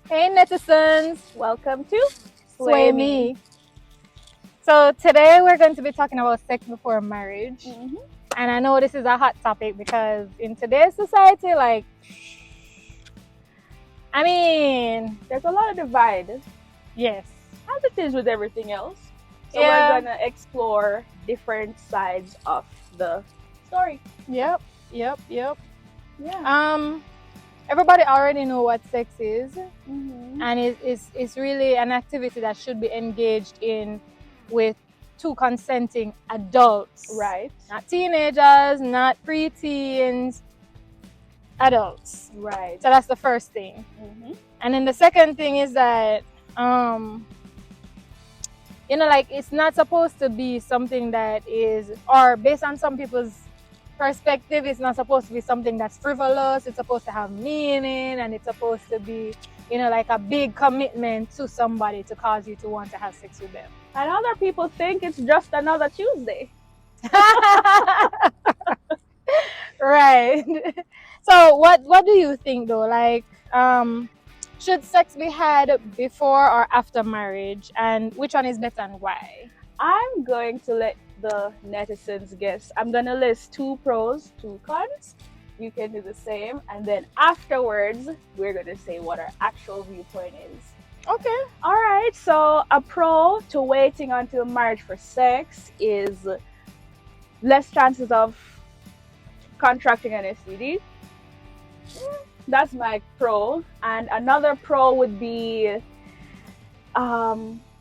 Hey netizens, Welcome to sway me. So today we're going to be talking about sex before marriage. Mhm. And I know this is a hot topic because in today's society, There's a lot of divide, yes. as it is with everything else. So Yeah. we're gonna explore different sides of the story. Yep. Yeah. Everybody already know what sex is, Mhm. and it's really an activity that should be engaged in with two consenting adults. Right. Not teenagers, not preteens, adults. Right. So that's the first thing. Mhm. And then the second thing is that it's not supposed to be something that is, or based on some people's perspective, it's not supposed to be something that's frivolous. It's supposed to have meaning, and it's supposed to be, like a big commitment to somebody to cause you to want to have sex with them. And other people think it's just another Tuesday. Right. So what do you think though? Should sex be had before or after marriage, and which one is better and why? I'm going to let the netizens guess. I'm gonna list 2 pros, 2 cons. You can do the same, and then afterwards, we're gonna say what our actual viewpoint is. Okay. All right, so a pro to waiting until marriage for sex is less chances of contracting an STD. That's my pro. And another pro would be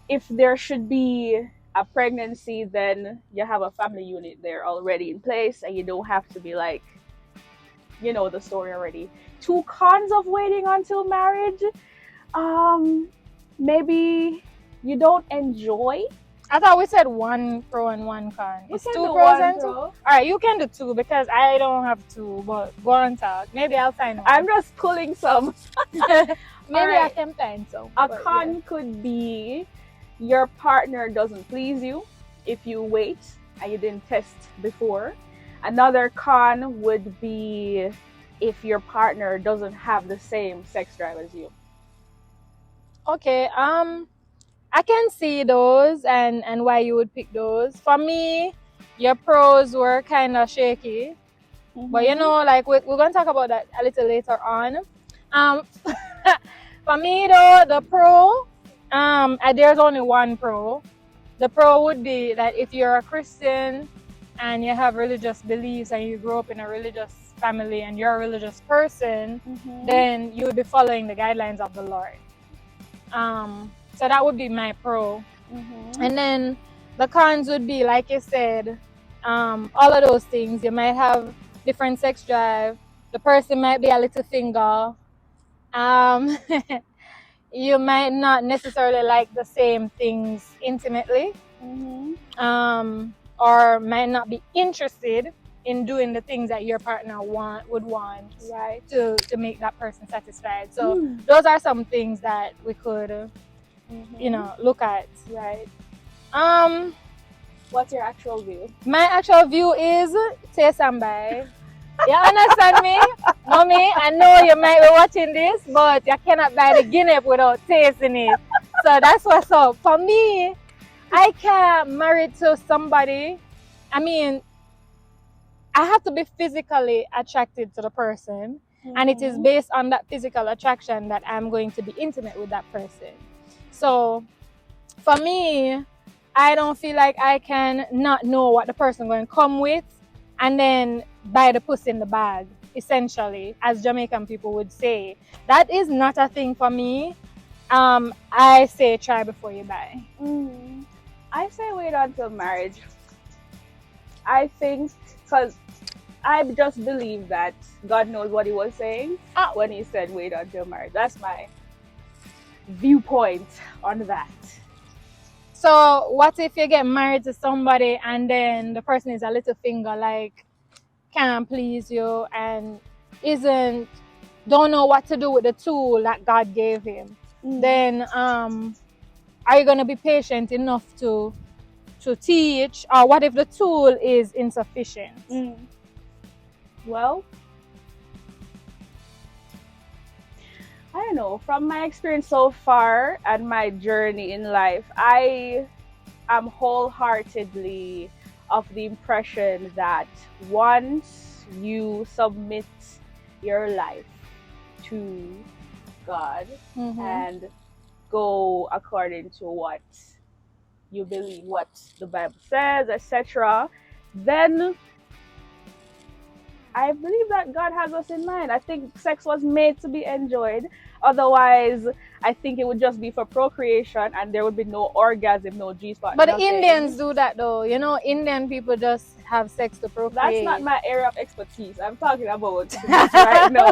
if there should be a pregnancy, then you have a family unit there already in place, and you don't have to be like, the story already. 2 cons of waiting until marriage. Maybe you don't enjoy. I thought we said 1 pro and 1 con. We It's can 2 do pros 1 and 2. pro. All right, you can do 2 because I don't have 2. But go on talk. Maybe I'll find one. I'm just pulling some. Maybe I Alright. can find some. A but con could be your partner doesn't please you if you wait and you didn't test before. Another con would be if your partner doesn't have the same sex drive as you. Okay. I can see those and why you would pick those. For me, your pros were kind of shaky, but we're gonna talk about that a little later on. For me though, the pro, there's only 1 pro. The pro would be that if you're a Christian and you have religious beliefs and you grew up in a religious family and you're a religious person, then you would be following the guidelines of the Lord. So that would be my pro. And then the cons would be, like you said, all of those things. You might have different sex drive. The person might be a little single. You might not necessarily like the same things intimately, or might not be interested in doing the things that your partner would want, Right. to make that person satisfied. So those are some things that we could look at. Right. What's your actual view? My actual view is taste and buy. You understand me? Mommy, I know you might be watching this, but you cannot buy the Guinness without tasting it. So that's what's up. For me, I can't marry to somebody. I have to be physically attracted to the person, and it is based on that physical attraction that I'm going to be intimate with that person. So for me, I don't feel like I can not know what the person going to come with and then buy the puss in the bag, essentially, as Jamaican people would say. That is not a thing for me. I say try before you buy. I say wait until marriage. I think because I just believe that God knows what he was saying when he said wait until marriage. That's my viewpoint on that. So what if you get married to somebody and then the person is a little finger, like can't please you and don't know what to do with the tool that God gave him? Then are you gonna be patient enough to teach, or what if the tool is insufficient? Well, I don't don't know. From my experience so far and my journey in life, I am wholeheartedly of the impression that once you submit your life to God Mhm. and go according to what you believe, what the Bible says, etc., then I believe that God has us in mind. I think sex was made to be enjoyed. Otherwise, I think it would just be for procreation and there would be no orgasm, no G spot. But the nothing. Indians do that though. You know, Indian people just have sex to procreate. That's not my area of expertise. I'm talking about this right now.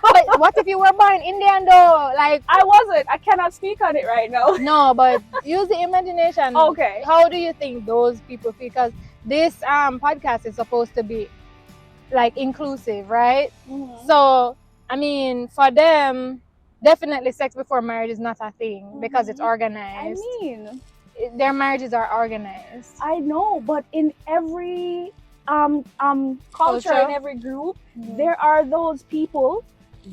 But what if you were born Indian though? Like, I wasn't. I cannot speak on it right now. no, but use the imagination. Okay. How do you think those people feel? Because this podcast is supposed to be like inclusive, right? Mhm. So I mean, for them, definitely sex before marriage is not a thing because it's I organized. mean, Their marriages are organized. I know, but in every culture, in every group, there are those people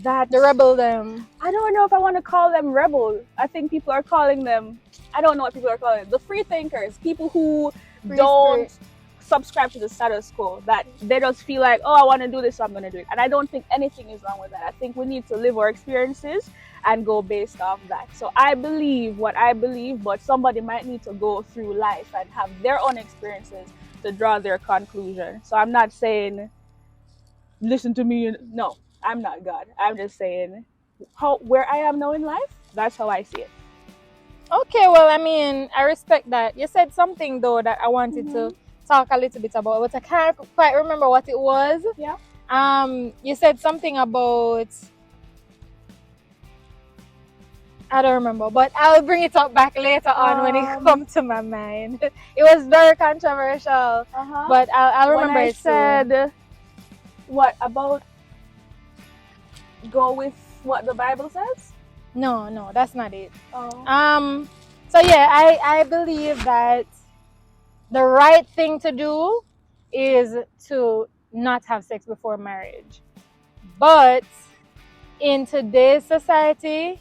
that The rebel them. I don't know if I want to call them rebel. I think people are calling them, I don't know what people are calling them, the free thinkers, people who Free don't spirit. subscribe to the status quo, that they just feel like, oh, I want to do this, so I'm going to do it. And I don't think anything is wrong with that. I think we need to live our experiences and go based off that. So I believe what I believe, but somebody might need to go through life and have their own experiences to draw their conclusion. So I'm not saying, listen to me. No, I'm not God. I'm just saying where I am now in life, that's how I see it. Okay, well, I mean, I respect that. You said something though that I wanted to talk a little bit about, but I can't quite remember what it was. Yeah. You said something about, I don't remember, but I'll bring it up back later on when it comes to my mind. It was very controversial, but I'll remember when I it soon. said, what about go with what the Bible says? No, that's not it. Oh. So yeah, I believe that the right thing to do is to not have sex before marriage. But in today's society,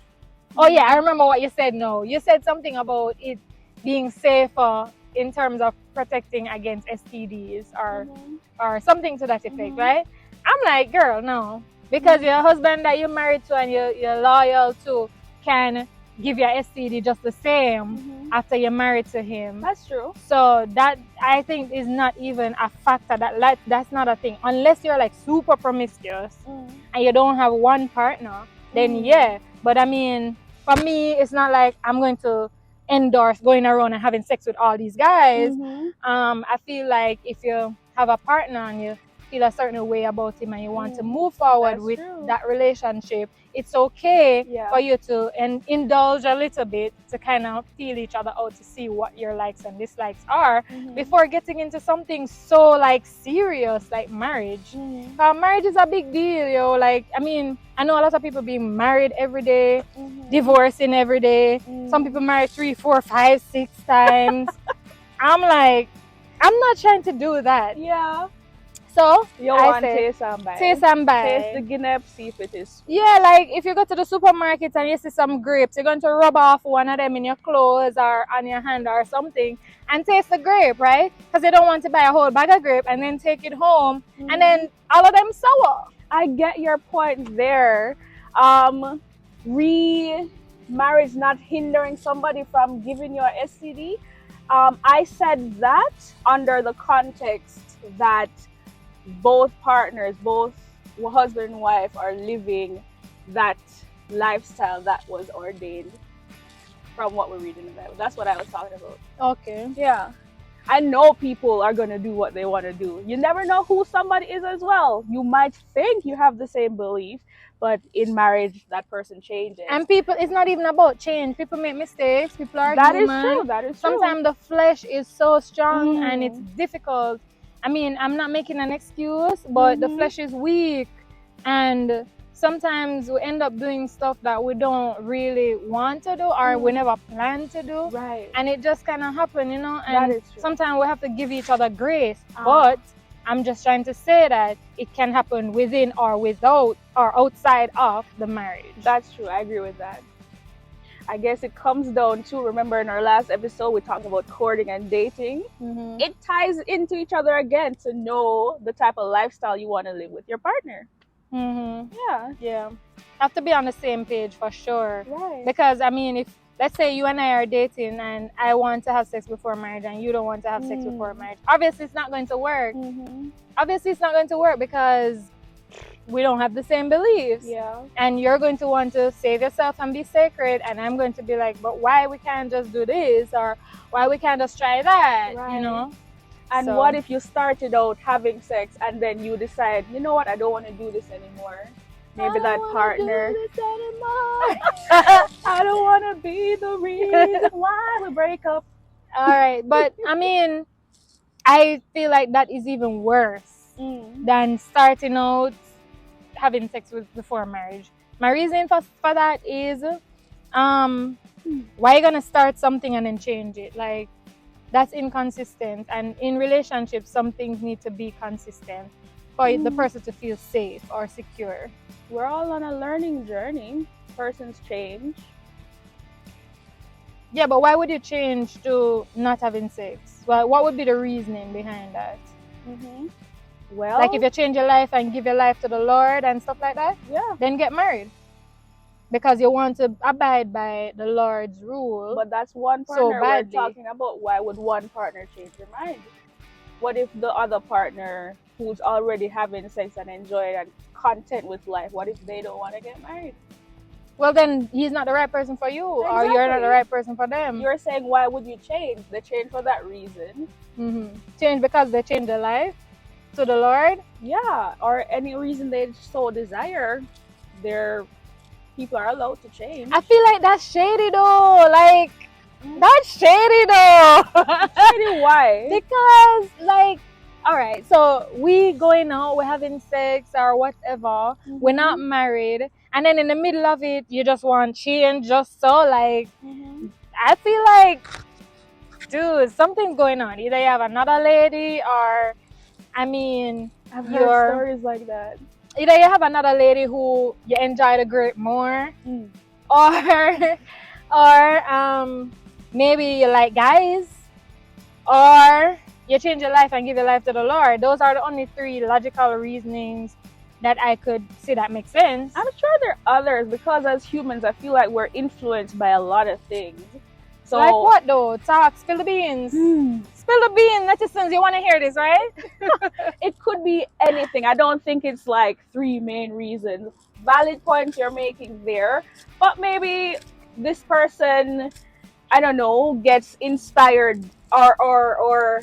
oh yeah, I remember what you said. No, you said something about it being safer in terms of protecting against STDs or something to that effect, right? I'm like, girl, no, because your husband that you're married to and you're loyal to can give you a STD just the same after you're married to him. That's true. So that, I think, is not even a factor. That's not a thing unless you're like super promiscuous and you don't have one partner. Then yeah, but I mean, for me, it's not like I'm going to endorse going around and having sex with all these guys. I feel like if you have a partner and you feel a certain way about him and you want to move forward That's with true. that relationship, it's okay Yeah. for you to indulge a little bit to kind of feel each other out to see what your likes and dislikes are before getting into something so like serious like marriage. Marriage is a big deal, yo. Like, I mean, I know a lot of people being married every day, divorcing every day. Some people married 3, 4, 5, 6 times. I'm like, I'm not trying to do that. Yeah. So You I want said, taste and buy. taste and buy. Taste the guinea, see if it is. Yeah, like if you go to the supermarket and you see some grapes, you're going to rub off one of them in your clothes or on your hand or something and taste the grape, right? Because you don't want to buy a whole bag of grape and then take it home and then all of them sour. I get your point there. Remarriage not hindering somebody from giving you a STD. I said that under the context that both partners, both husband and wife, are living that lifestyle that was ordained from what we read in the Bible. That's what I was talking about. Okay. Yeah. I know people are going to do what they want to do. You never know who somebody is as well. You might think you have the same belief, but in marriage, that person changes. And people, it's not even about change. People make mistakes. People are That human. is true. That is true. Sometimes the flesh is so strong and it's difficult. I mean, I'm not making an excuse, but the flesh is weak. And sometimes we end up doing stuff that we don't really want to do or we never plan to do. Right. And it just kind of happen, you know. That And is true. sometimes we have to give each other grace. But I'm just trying to say that it can happen within or without or outside of the marriage. That's true. I agree with that. I guess it comes down to, remember in our last episode, we talked about courting and dating. Mm-hmm. It ties into each other again to know the type of lifestyle you want to live with your partner. Mm-hmm. Yeah. Yeah. Have to be on the same page for sure. Right. Because, I mean, if, let's say you and I are dating and I want to have sex before marriage and you don't want to have sex before marriage, obviously it's not going to work. Mm-hmm. Obviously it's not going to work because we don't have the same beliefs. Yeah. And you're going to want to save yourself and be sacred, and I'm going to be like, but why we can't just do this, or why we can't just try that, Right. you know? And So- what if you started out having sex and then you decide, you know what, I don't want to do this anymore. Maybe that partner. I don't want to be the reason why we break up. All right, but I mean, I feel like that is even worse than starting out having sex before marriage. My reason for that is, why you gonna start something and then change it? Like, that's inconsistent. And in relationships, some things need to be consistent for the person to feel safe or secure. We're all on a learning journey. Persons change. Yeah, but why would you change to not having sex? Well, what would be the reasoning behind that? Mm-hmm. Well, Like if you change your life and give your life to the Lord and stuff like that, yeah. then get married. Because you want to abide by the Lord's rule. But that's one So partner we're badly. talking about. Why would one partner change their mind? What if the other partner who's already having sex and enjoying and content with life, what if they don't want to get married? Well, then he's not the right person for you, or you're not the Exactly. right person for them. You're saying, why would you change? They change for that reason. Change because they change their life to the Lord. Yeah, or any reason they so desire. People are allowed to change. I feel like that's shady though. Like, that's shady though. Shady, why? Because, like, all right, so we going out, we're having sex or whatever. We're not married, and then in the middle of it, you just want change, just so like. I feel like, dude, something's going on. Either you have another lady, or, I mean, I've you're- heard stories like that. either you have another lady who you enjoy the grip more, or maybe you like guys, or you change your life and give your life to the Lord. Those are the only three logical reasonings that I could see that make sense. I'm sure there are others because as humans, I feel like we're influenced by a lot of things. So Like what though? Talk, spill the beans. Spill the beans, netizens. You want to hear this, right? It could be anything. I don't think it's like three main reasons. Valid points you're making there, but maybe this person, I don't know, gets inspired or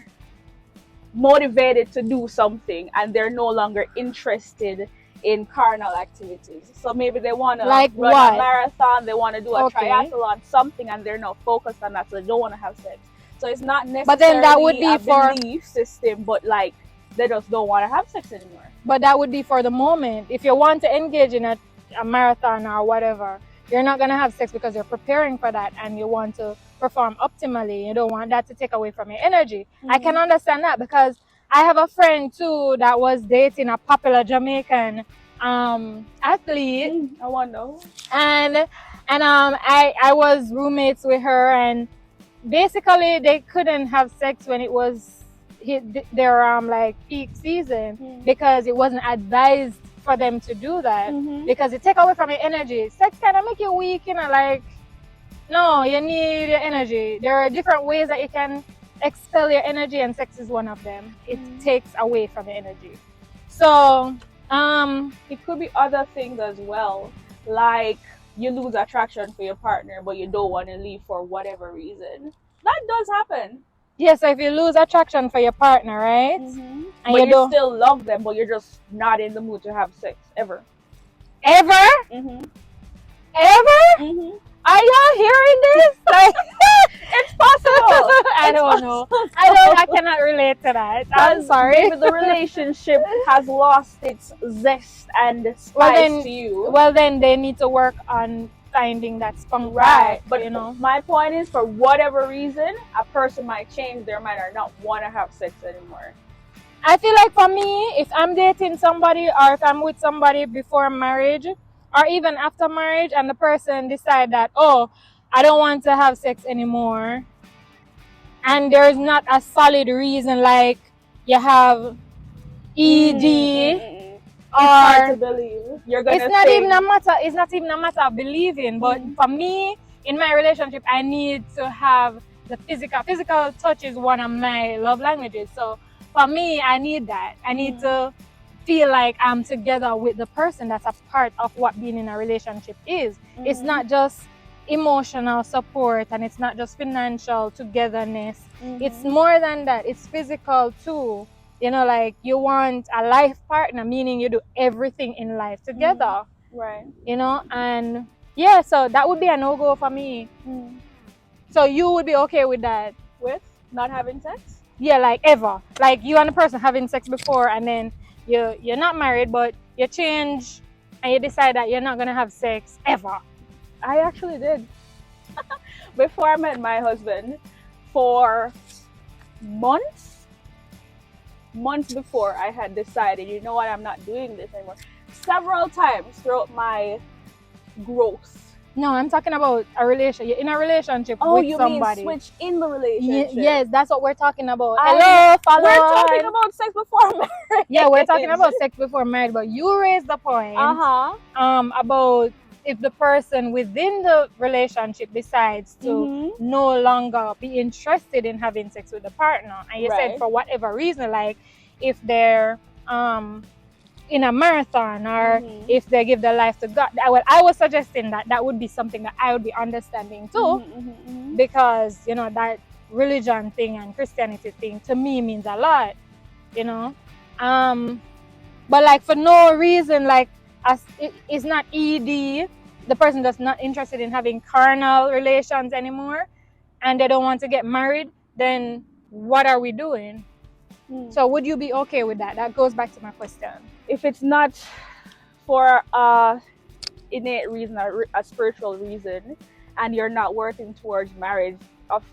motivated to do something, and they're no longer interested in carnal activities. So maybe they want to Like run what? a marathon, they want to do a Okay. triathlon, something, and they're not focused on that, so they don't want to have sex. So it's not necessarily But then that would be a for- belief system, but like they just don't want to have sex anymore. But that would be for the moment. If you want to engage in a marathon or whatever, you're not going to have sex because you're preparing for that and you want to perform optimally. You don't want that to take away from your energy. I can understand that because I have a friend too that was dating a popular Jamaican athlete, I wonder. and I was roommates with her, and basically they couldn't have sex when it was their like peak season because it wasn't advised for them to do that because it take away from your energy. Sex kind of make you weak, you know, like, no, you need your energy. There are different ways that you can expel your energy, and sex is one of them. It takes away from your energy. So It could be other things as well, like you lose attraction for your partner, but you don't want to leave for whatever reason. That does happen. yes, so if you lose attraction for your partner, right, and But you you don't still love them, but you're just not in the mood to have sex ever. ever are y'all hearing this? Like, It's possible. I don't know. I cannot relate to that. I'm sorry. Maybe the relationship has lost its zest and spice Well, then- to you. Well, then they need to work on finding that spunk Right, back, but you know. my point is, for whatever reason, a person might change their mind or not want to have sex anymore. I feel like for me, if I'm dating somebody or if I'm with somebody before marriage or even after marriage and the person decide that, oh, I don't want to have sex anymore, and there's not a solid reason like you have ED It's hard to or believe. You're gonna it's not think. even a matter it's not even a matter of believing, but for me in my relationship I need to have the physical touch is one of my love languages. So for me I need that. I need to feel like I'm together with the person. That's a part of what being in a relationship is. It's not just emotional support and it's not just financial togetherness. It's more than that. It's physical too. You know, like you want a life partner, meaning you do everything in life together. Right. You know, and yeah, so that would be a no-go for me. So you would be okay with that? With not having sex? Yeah, like ever. Like you and the person having sex before and then you're not married but you change and you decide that you're not gonna have sex ever. I actually did. Before I met my husband, for months before I had decided, you know what, I'm not doing this anymore. Several times throughout my growth. No, I'm talking about a relation. You're in a relationship with somebody. Mean switch in the relationship? Yes, that's what we're talking about. Hello, follow. We're talking about sex before marriage. Yeah, we're talking about sex before marriage, but you raised the point about if the person within the relationship decides to no longer be interested in having sex with the partner, and you said for whatever reason, like if they're in a marathon or if they give their life to God. Well, I was suggesting that would be something that I would be understanding too, because you know that religion thing and Christianity thing to me means a lot, you know. But like for no reason, like as it's not ED, the person that's not interested in having carnal relations anymore, and they don't want to get married, then what are we doing? So would you be okay with that? That goes back to my question. If it's not for a innate reason or a spiritual reason, and you're not working towards marriage,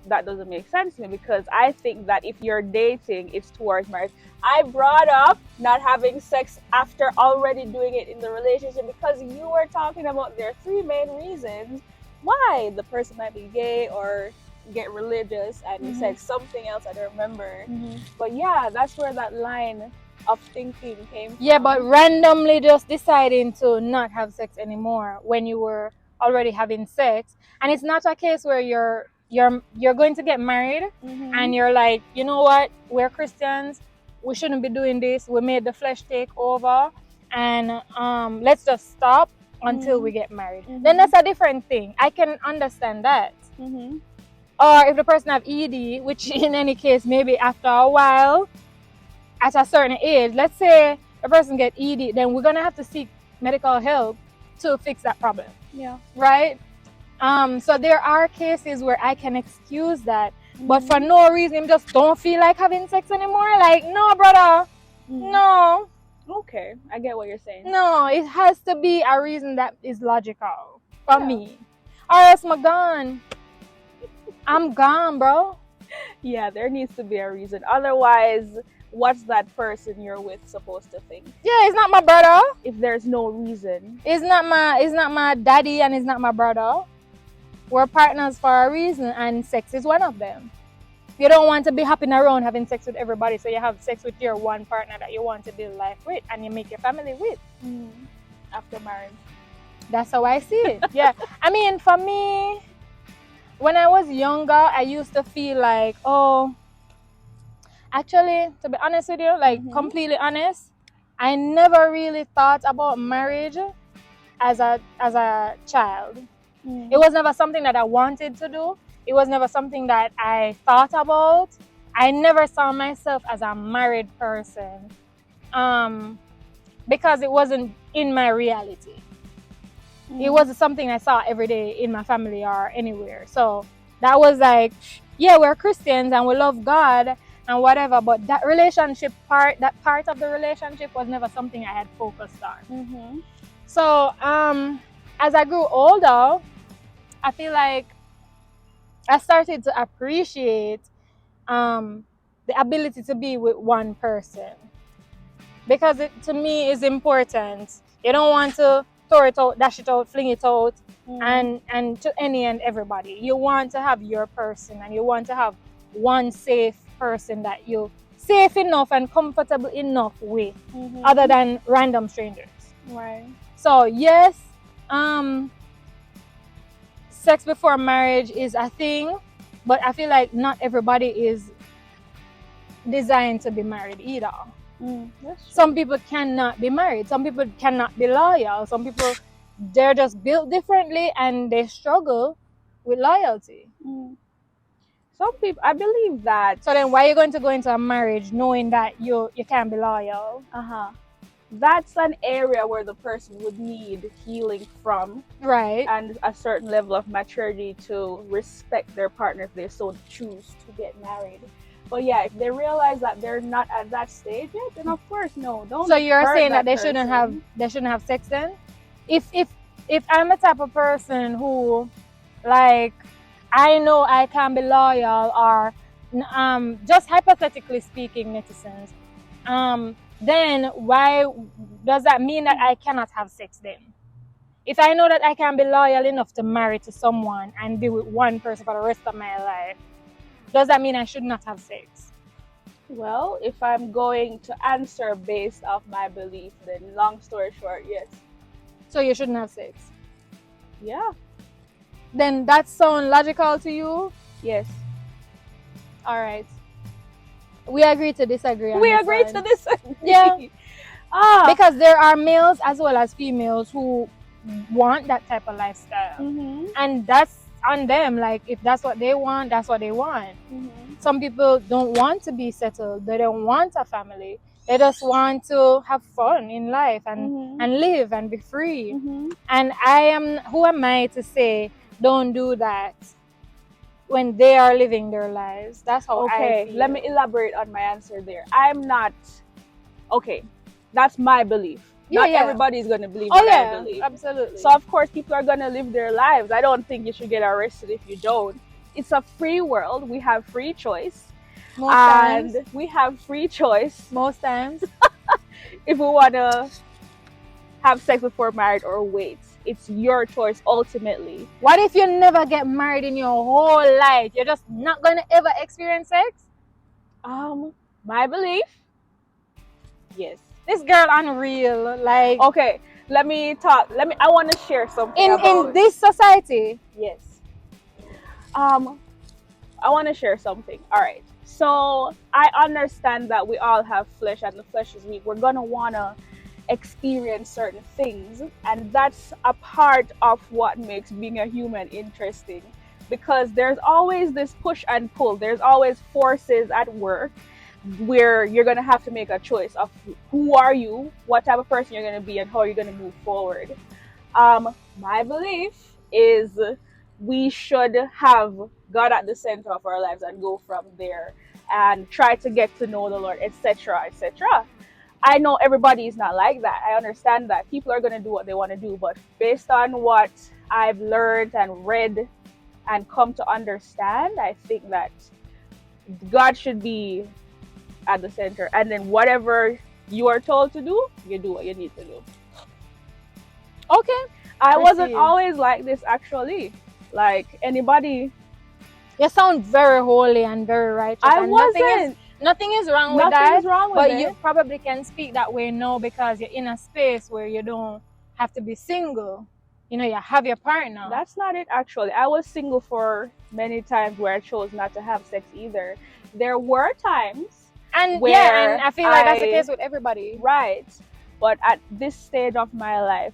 that doesn't make sense to me, because I think that if you're dating, it's towards marriage. I brought up not having sex after already doing it in the relationship because you were talking about there are three main reasons why the person might be gay or get religious, and you said something else I don't remember. But yeah, that's where that line of thinking came from. Yeah, but randomly just deciding to not have sex anymore when you were already having sex, and it's not a case where you're going to get married and you're like, you know what, we're Christians, we shouldn't be doing this, we made the flesh take over, and let's just stop until we get married. Then that's a different thing. I can understand that. Or if the person have ED, which in any case maybe after a while at a certain age, let's say a person get ED, then we're gonna have to seek medical help to fix that problem. Yeah. Right? So there are cases where I can excuse that, but for no reason, just don't feel like having sex anymore. Like, no, brother, no. Okay, I get what you're saying. No, it has to be a reason that is logical for me, or else I'm gone. I'm gone, bro. Yeah, there needs to be a reason. Otherwise, what's that person you're with supposed to think? Yeah, it's not my brother. If there's no reason. It's not my daddy and it's not my brother. We're partners for a reason, and sex is one of them. You don't want to be hopping around having sex with everybody, so you have sex with your one partner that you want to build life with and you make your family with. After marriage. That's how I see it. Yeah. I mean, for me, when I was younger, I used to feel like, oh, actually, to be honest with you, like completely honest, I never really thought about marriage as a child. It was never something that I wanted to do. It was never something that I thought about. I never saw myself as a married person because it wasn't in my reality. It was something I saw every day in my family or anywhere. So that was like, yeah, we're Christians and we love God and whatever, but that relationship part, that part of the relationship was never something I had focused on. So as I grew older, I feel like I started to appreciate the the ability to be with one person, because it to me is important. You don't want to throw it out, dash it out, fling it out, and to any and everybody. You want to have your person, and you want to have one safe person that you safe enough and comfortable enough with, other than random strangers. Right. So yes, sex before marriage is a thing, but I feel like not everybody is designed to be married either. That's true. Some people cannot be married. Some people cannot be loyal. Some people, they're just built differently and they struggle with loyalty. Some people, I believe that. So then why are you going to go into a marriage knowing that you can't be loyal? That's an area where the person would need healing from, Right. and a certain level of maturity to respect their partner if they so choose to get married. But yeah, if they realize that they're not at that stage yet, then of course no, don't. So you're hurt saying that they person. shouldn't have sex then? If I'm a type of person who, like, I know I can be loyal, or just hypothetically speaking, netizens, then why does that mean that I cannot have sex then? If I know that I can be loyal enough to marry to someone and be with one person for the rest of my life, does that mean I should not have sex? Well, if I'm going to answer based off my belief, then long story short, yes. So you shouldn't have sex? Yeah. Then that sounds logical to you? Yes. All right. We agree to disagree. We agree to disagree. Yeah. Ah. Because there are males as well as females who want that type of lifestyle. And that's on them. Like, if that's what they want, that's what they want. Some people don't want to be settled. They don't want a family. They just want to have fun in life and live and be free. And who am I to say don't do that when they are living their lives? That's how I feel. Let me elaborate on my answer there. I'm not that's my belief. Not everybody is going to believe what I believe. Absolutely. So of course people are going to live their lives. I don't think you should get arrested if you don't. It's a free world. We have free choice. Most times. We have free choice Most times. if we want to have sex before marriage or wait. It's your choice ultimately. What if you never get married in your whole life? You're just not going to ever experience sex? My belief, yes. This girl unreal. Like, Okay, I want to share something in this society. Yes. I want to share something. All right. So I understand that we all have flesh and the flesh is weak. We're going to want to experience certain things. And that's a part of what makes being a human interesting. Because there's always this push and pull. There's always forces at work where you're going to have to make a choice of who are you, what type of person you're going to be, and how you're going to move forward. My belief is we should have God at the center of our lives and go from there and try to get to know the Lord, etc., etc. I know everybody is not like that. I understand that people are going to do what they want to do, but based on what I've learned and read and come to understand, I think that God should be at the center, and then whatever you are told to do, you do what you need to do. Okay. I wasn't always like this, actually. Like, anybody. You sound very holy and very righteous. I and wasn't. Nothing is wrong with Nothing that. is wrong with but it. you probably can speak that way now because you're in a space where you don't have to be single. You know, you have your partner. That's not it, actually. I was single for many times where I chose not to have sex either. There were times. And where and I feel like that's the case with everybody. Right. But at this stage of my life,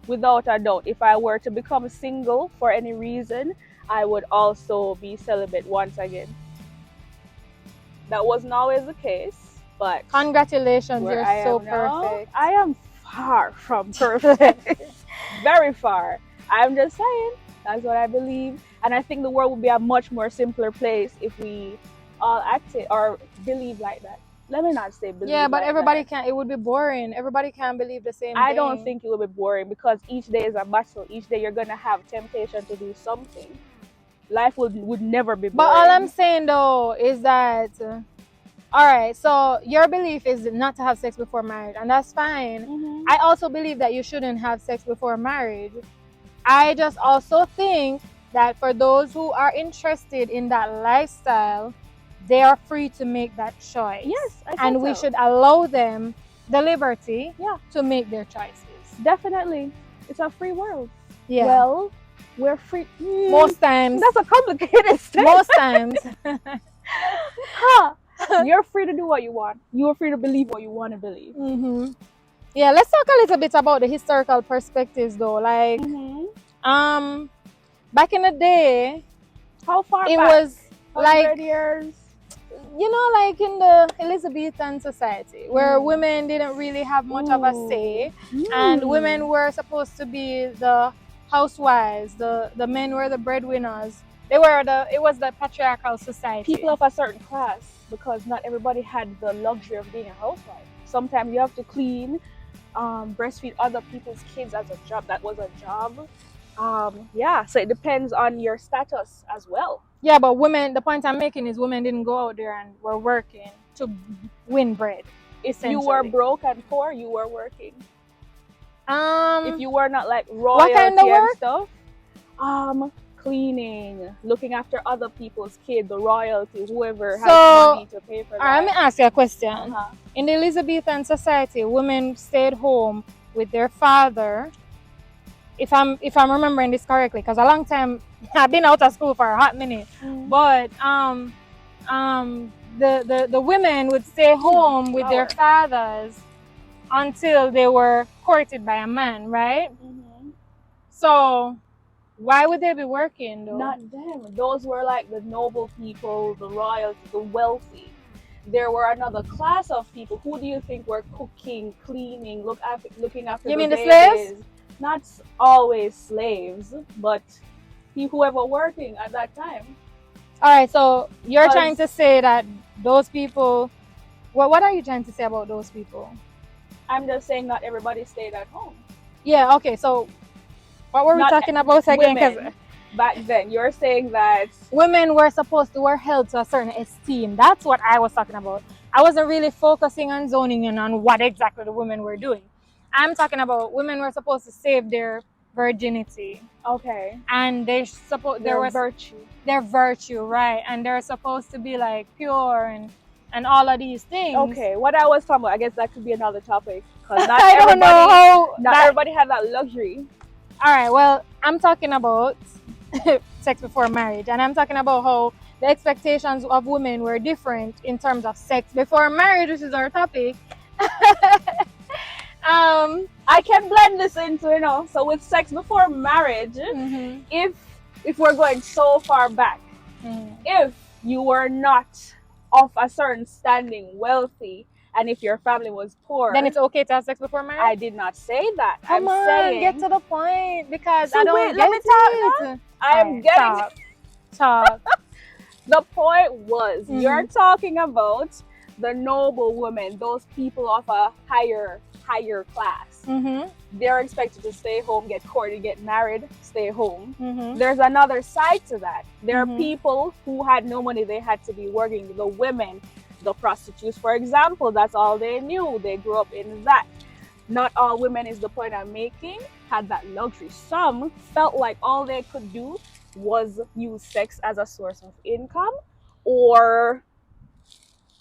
without a doubt, if I were to become single for any reason, I would also be celibate once again. That wasn't always the case, but Congratulations, you're so perfect. Now, I am far from perfect. Very far. I'm just saying, that's what I believe. And I think the world would be a much more simpler place if we all acted or believe like that. Let me not say believe. Yeah, but like everybody that. can't. It would be boring. Everybody can't believe the same thing. I don't think it will be boring because each day is a battle. Each day you're gonna have temptation to do something. Life would never be boring. But all I'm saying though is that All right, so your belief is not to have sex before marriage, and that's fine. Mm-hmm. I also believe that you shouldn't have sex before marriage. I just also think that for those who are interested in that lifestyle, they are free to make that choice. Yes, I and think we so. should allow them the liberty Yeah. to make their choices. Definitely. It's a free world. Yeah. Well, we're free. most times. That's a complicated statement. Most times. Huh. You're free to do what you want. You're free to believe what you want to believe. Mm-hmm. Yeah, let's talk a little bit about the historical perspectives though. Like, Mm-hmm. back in the day, How far it back? was 100 like, years. you know, like in the Elizabethan society, where women didn't really have much of a say, and women were supposed to be the housewives, the men were the breadwinners. It was the patriarchal society. People of a certain class, because not everybody had the luxury of being a housewife. Sometimes you have to clean, breastfeed other people's kids as a job. That was a job. Yeah, so it depends on your status as well. Yeah, but women, the point I'm making is women didn't go out there and were working to win bread. If you were broke and poor, you were working. If you were not like royalty kind of and work? stuff, cleaning, looking after other people's kids, the royalty, whoever has So, money to pay for that. Alright, let me ask you a question. Uh-huh. In the Elizabethan society, women stayed home with their father. If I'm remembering this correctly, because a long time I've been out of school for a hot minute. But the women would stay home with their fathers until they were courted by a man, right? Mm-hmm. So why would they be working though? Not them. Those were like the noble people, the royalty, the wealthy. There were another class of people. Who do you think were cooking, cleaning, looking after You the mean the babies? slaves? Not always slaves, but whoever working at that time. Alright, so you're Because- trying to say that those people, what are you trying to say about those people? I'm just saying not everybody stayed at home. Yeah, okay, so what were we Not talking about again? women. Because Back then, you're saying that women were held to a certain esteem. That's what I was talking about. I wasn't really focusing on zoning in on what exactly the women were doing. I'm talking about women were supposed to save their virginity, okay, and there was virtue. their virtue, right? And they're supposed to be like pure and all of these things. Okay, what I was talking about, I guess that could be another topic, because not I don't know how. not everybody had that luxury. All right, well, I'm talking about sex before marriage, and I'm talking about how the expectations of women were different in terms of sex before marriage, which is our topic. I can blend this into, so with sex before marriage, Mm-hmm. if we're going so far back, if you were not of a certain standing, wealthy, and if your family was poor, Then it's okay to have sex before marriage? I did not say that. Come on, saying, get to the point, because So I don't wait, get let me talk it. I'm Alright, getting Talk. the point was Mhm. you're talking about the noble women, those people of a higher class. Mm-hmm. They're expected to stay home, get courted, get married, stay home. Mm-hmm. There's another side to that. There Mhm. are people who had no money, they had to be working. The women, the prostitutes, for example, that's all they knew. They grew up in that. Not all women, is the point I'm making, had that luxury. Some felt like all they could do was use sex as a source of income, or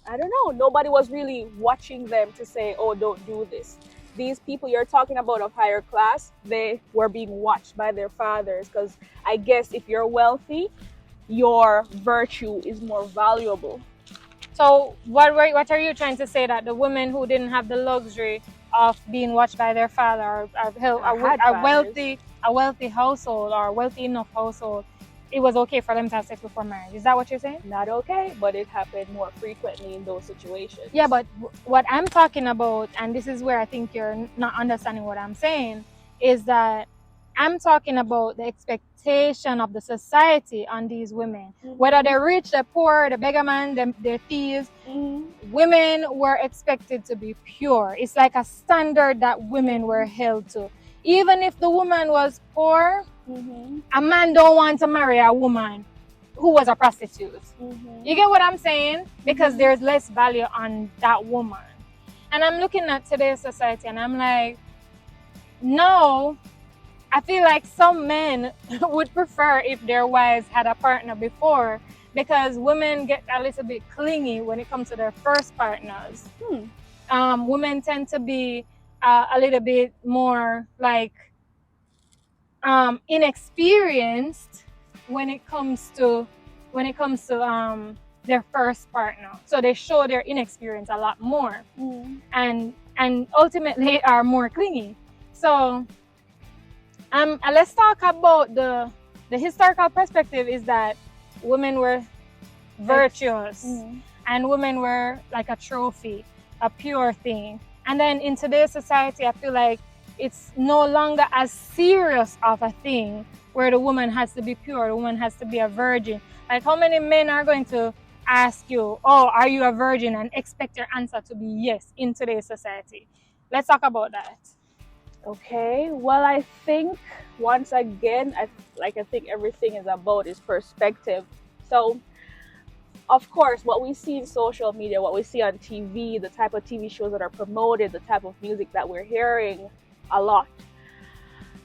I don't know, nobody was really watching them to say, oh, don't do this. These people you're talking about of higher class, they were being watched by their fathers, because I guess if you're wealthy, your virtue is more valuable. So what are you trying to say, that the women who didn't have the luxury of being watched by their father, or a wealthy household, or a wealthy enough household, it was okay for them to have sex before marriage? Is that what you're saying? Not okay, but it happened more frequently in those situations. Yeah, but what I'm talking about, and this is where I think you're not understanding what I'm saying, is that I'm talking about the expectation of the society on these women. Mhm. Whether they're rich, they're poor, the beggar man, they're thieves, women were expected to be pure. It's like a standard that women were held to. Even if the woman was poor, a man don't want to marry a woman who was a prostitute. Mhm. You get what I'm saying? Because there's less value on that woman. And I'm looking at today's society and I'm like, no, I feel like some men would prefer if their wives had a partner before, because women get a little bit clingy when it comes to their first partners. Women tend to be a little bit more like inexperienced when it comes to their first partner. So they show their inexperience a lot more, and ultimately are more clingy. So let's talk about the historical perspective. Is that women were virtuous, and women were like a trophy, a pure thing. And then in today's society, I feel like it's no longer as serious of a thing where the woman has to be pure, the woman has to be a virgin. Like, how many men are going to ask you, oh, are you a virgin, and expect your answer to be yes in today's society? Let's talk about that. Okay, well, I think once again, I think everything is about is perspective. So, of course, what we see in social media, what we see on TV, the type of TV shows that are promoted, the type of music that we're hearing a lot,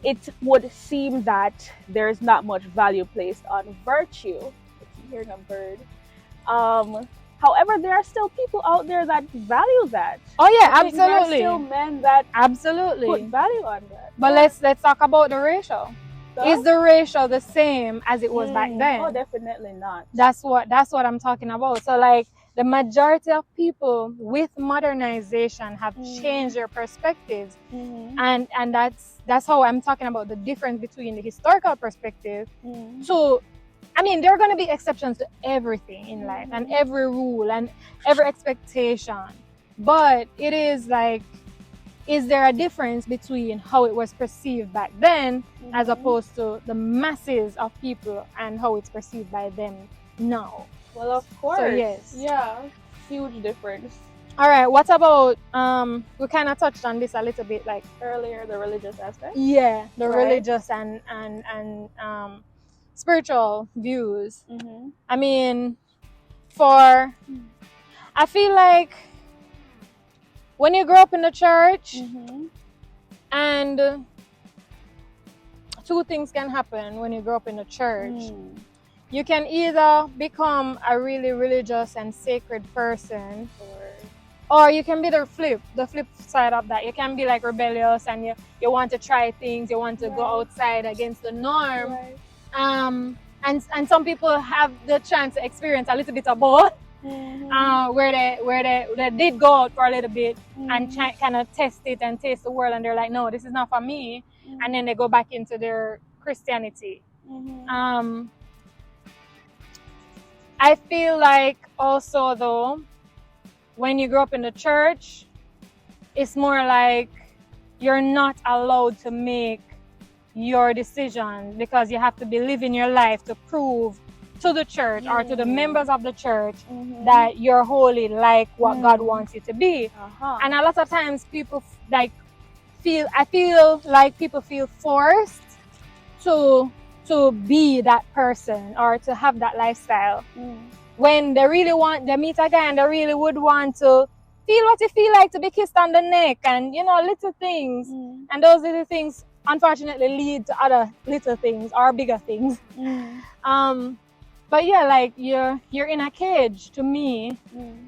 it would seem that there's not much value placed on virtue. I keep hearing a bird. However, there are still people out there that value that. Oh yeah, I think there are absolutely. still men that Absolutely put value on that. But let's talk about the ratio. So? Is the ratio the same as it was back then? Oh, definitely not. That's what I'm talking about. So like, the majority of people with modernization have changed their perspectives, and that's how I'm talking about the difference between the historical perspective. So I mean, there are going to be exceptions to everything in life, and every rule and every expectation, but it is like, is there a difference between how it was perceived back then as opposed to the masses of people and how it's perceived by them now? Well, of course. So yes. Yeah, huge difference. All right, what about we kind of touched on this a little bit, like Earlier, the religious aspect. Yeah, the Right. religious and spiritual views. I mean, I feel like when you grow up in the church, and two things can happen when you grow up in the church. You can either become a really religious and sacred person, or you can be the flip side of that. You can be like rebellious, and you want to try things, you want to go outside against the norm. And some people have the chance to experience a little bit of both, where they did go out for a little bit and kind of test it and taste the world, and they're like, no, this is not for me, and then they go back into their Christianity. I feel like also, though, when you grow up in the church, it's more like you're not allowed to make your decisions, because you have to be living your life to prove to the church or to the members of the church that you're holy, like what God wants you to be. And a lot of times people I feel like people feel forced to be that person or to have that lifestyle, when they really want, they meet a guy and they really would want to feel what you feel like, to be kissed on the neck and, you know, little things. And those little things unfortunately lead to other little things or bigger things. But yeah, like you're in a cage, to me,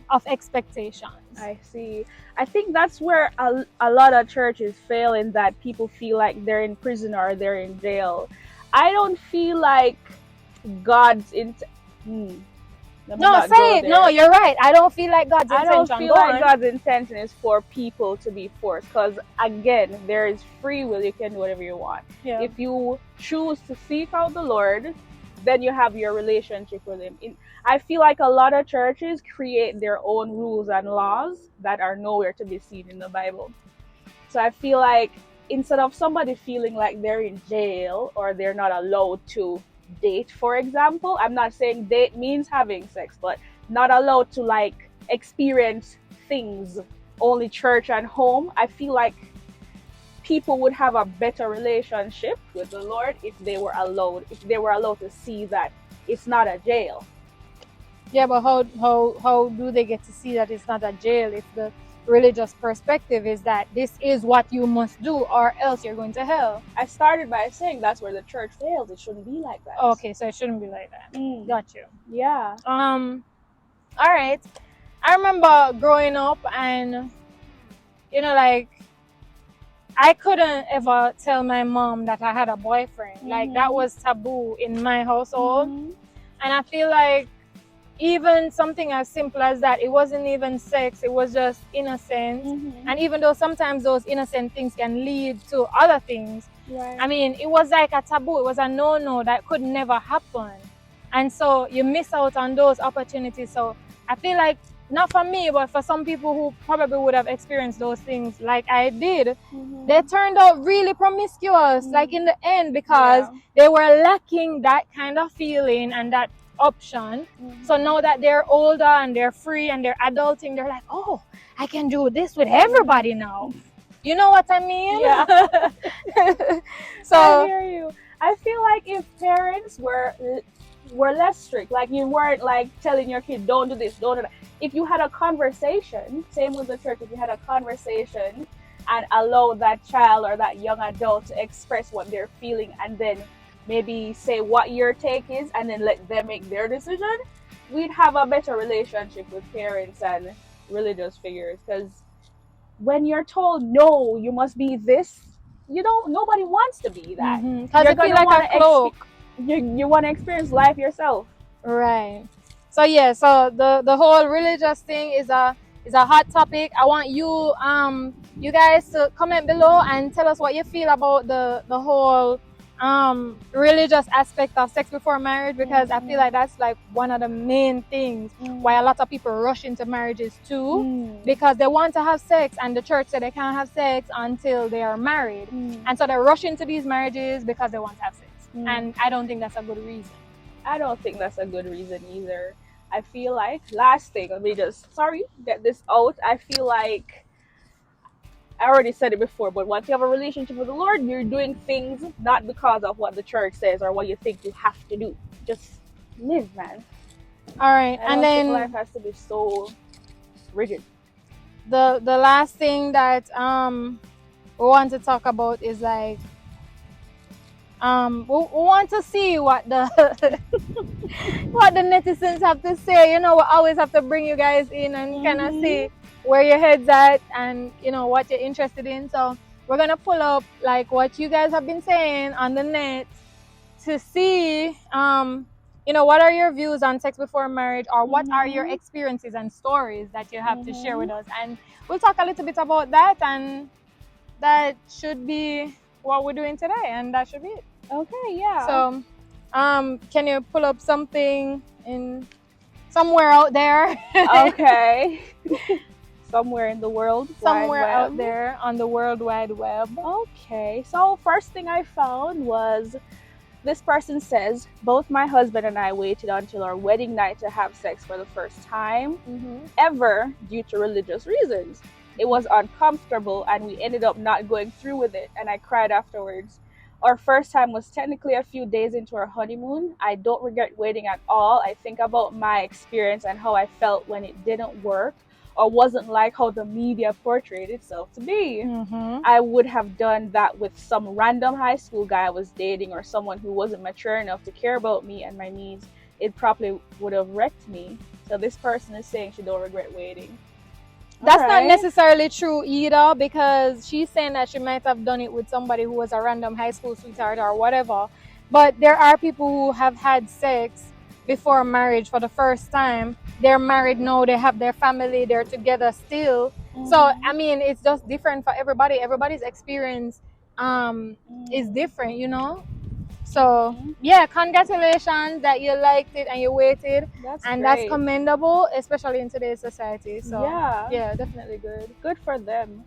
of expectations. I see. I think that's where a lot of churches fail, in that people feel like they're in prison or they're in jail. I don't feel like God's No, say it. No, you're right. I don't feel like God's intention. I don't feel like God's intention is for people to be forced, because again, there is free will. You can do whatever you want. If you choose to seek out the Lord, then you have your relationship with Him. I feel like a lot of churches create their own rules and laws that are nowhere to be seen in the Bible. So I feel like instead of somebody feeling like they're in jail or they're not allowed to date, for example, I'm not saying date means having sex, but not allowed to like experience things, only church and home. I feel like people would have a better relationship with the Lord if they were allowed to see that it's not a jail. Yeah, but how do they get to see that it's not a jail if the religious perspective is that this is what you must do or else you're going to hell? I started by saying that's where the church fails. It shouldn't be like that. Okay, so it shouldn't be like that. Got you. Yeah. All right. I remember growing up and, you know, like, I couldn't ever tell my mom that I had a boyfriend. Like, that was taboo in my household. And I feel like even something as simple as that, it wasn't even sex, it was just innocence. And even though sometimes those innocent things can lead to other things, Right. I mean, it was like a taboo, it was a no-no that could never happen. And so you miss out on those opportunities. So I feel like, not for me, but for some people who probably would have experienced those things like I did, they turned out really promiscuous, like in the end, because they were lacking that kind of feeling and that option. So now that they're older and they're free and they're adulting, they're like, oh, I can do this with everybody now. You know what I mean? Yeah. So I hear you. I feel like if parents were less strict, like you weren't like telling your kid, don't do this, don't do that. If you had a conversation, same with the church, if you had a conversation and allow that child or that young adult to express what they're feeling and then maybe say what your take is and then let them make their decision, we'd have a better relationship with parents and religious figures. Because when you're told, no, you must be this, nobody wants to be that. Because it feels like a cloak. You want to experience life yourself. Right. So yeah, so the whole religious thing is a hot topic. I want you you guys to comment below and tell us what you feel about the whole religious aspect of sex before marriage, because I feel like that's like one of the main things why a lot of people rush into marriages too, because they want to have sex and the church said they can't have sex until they are married, and so they rush into these marriages because they want to have sex. And I don't think that's a good reason. I don't think that's a good reason either. I feel like, last thing, let me just get this out. I feel like, I already said it before, but once you have a relationship with the Lord, you're doing things not because of what the church says or what you think you have to do. Just live, man. All right, and then life has to be so rigid. The last thing that we want to talk about is like we want to see what the what the netizens have to say. You know, we always have to bring you guys in and kind of see where your head's at and, you know, what you're interested in. So we're gonna pull up like what you guys have been saying on the net to see you know, what are your views on sex before marriage, or what are your experiences and stories that you have to share with us, and we'll talk a little bit about that, and that should be what we're doing today, and that should be it. Okay, yeah. So can you pull up something in somewhere out there? Okay. Somewhere in the world. Somewhere out there on the World Wide Web. Okay, so first thing I found was, this person says, both my husband and I waited until our wedding night to have sex for the first time ever due to religious reasons. It was uncomfortable and we ended up not going through with it, and I cried afterwards. Our first time was technically a few days into our honeymoon. I don't regret waiting at all. I think about my experience and how I felt when it didn't work or wasn't like how the media portrayed itself to be. I would have done that with some random high school guy I was dating, or someone who wasn't mature enough to care about me and my needs. It probably would have wrecked me. So this person is saying she don't regret waiting. That's not necessarily true either, because she's saying that she might have done it with somebody who was a random high school sweetheart or whatever. But there are people who have had sex before marriage for the first time. They're married now, they have their family, they're together still. So, I mean, it's just different for everybody. Everybody's experience is different, you know? So, yeah, congratulations that you liked it and you waited. That's commendable, especially in today's society. So, yeah, definitely good. Good for them.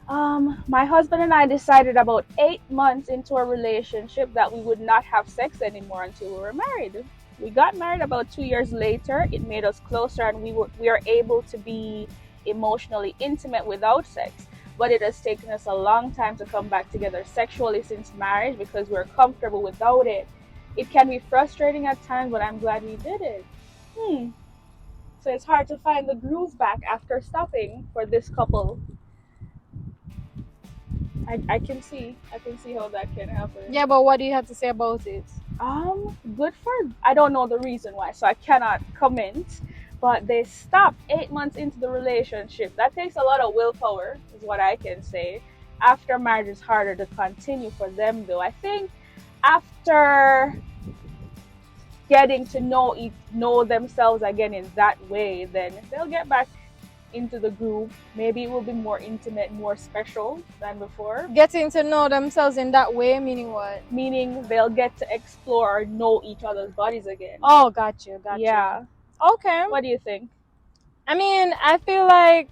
My husband and I decided about 8 months into a relationship that we would not have sex anymore until we were married. We got married about 2 years later. It made us closer, and we are able to be emotionally intimate without sex. but it has taken us a long time to come back together sexually since marriage because we're comfortable without it. It can be frustrating at times, but I'm glad we did it. So it's hard to find the groove back after stopping for this couple. I can see how that can happen. Yeah, but what do you have to say about it? Good for, I don't know the reason why, so I cannot comment. But they stopped 8 months into the relationship. That takes a lot of willpower, is what I can say. After marriage, it's harder to continue for them, though. I think after getting to know themselves again in that way, then they'll get back into the groove. Maybe it will be more intimate, more special than before. Getting to know themselves in that way, meaning what? Meaning they'll get to explore or know each other's bodies again. Oh, got you. Yeah. Okay. What do you think? I mean, I feel like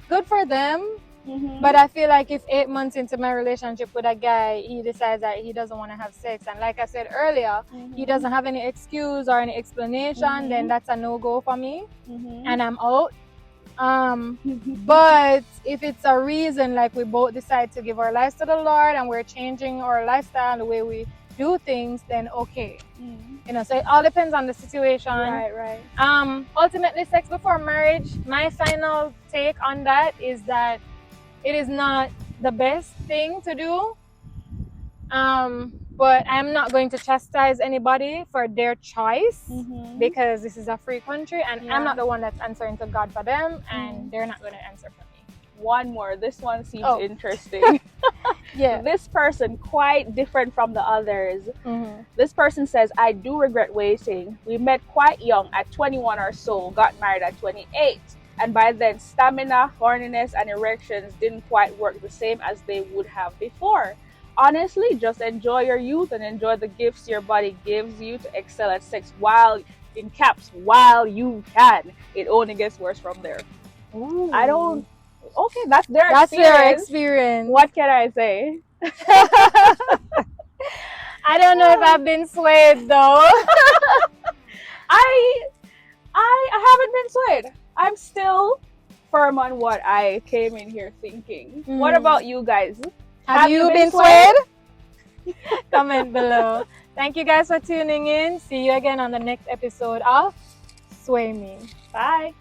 good for them. Mm-hmm. But I feel like if 8 months into my relationship with a guy, he decides that he doesn't want to have sex, and like I said earlier, he doesn't have any excuse or any explanation, then that's a no-go for me, and I'm out. But if it's a reason, like we both decide to give our lives to the Lord and we're changing our lifestyle, the way we do things, then okay. So it all depends on the situation. Right. Ultimately, sex before marriage, my final take on that is that it is not the best thing to do. But I'm not going to chastise anybody for their choice because this is a free country, and I'm not the one that's answering to God for them, and they're not going to answer for me. One more. This one seems interesting. Yeah. This person, quite different from the others. This person says, I do regret waiting. We met quite young at 21 or so, got married at 28. And by then, stamina, horniness, and erections didn't quite work the same as they would have before. Honestly, just enjoy your youth and enjoy the gifts your body gives you to excel at sex while you can. It only gets worse from there. Ooh. Okay, that's their experience. What can I say? I don't know if I've been swayed though. I haven't been swayed. I'm still firm on what I came in here thinking. What about you guys? Have you been swayed? Comment below. Thank you guys for tuning in. See you again on the next episode of Sway Me. Bye.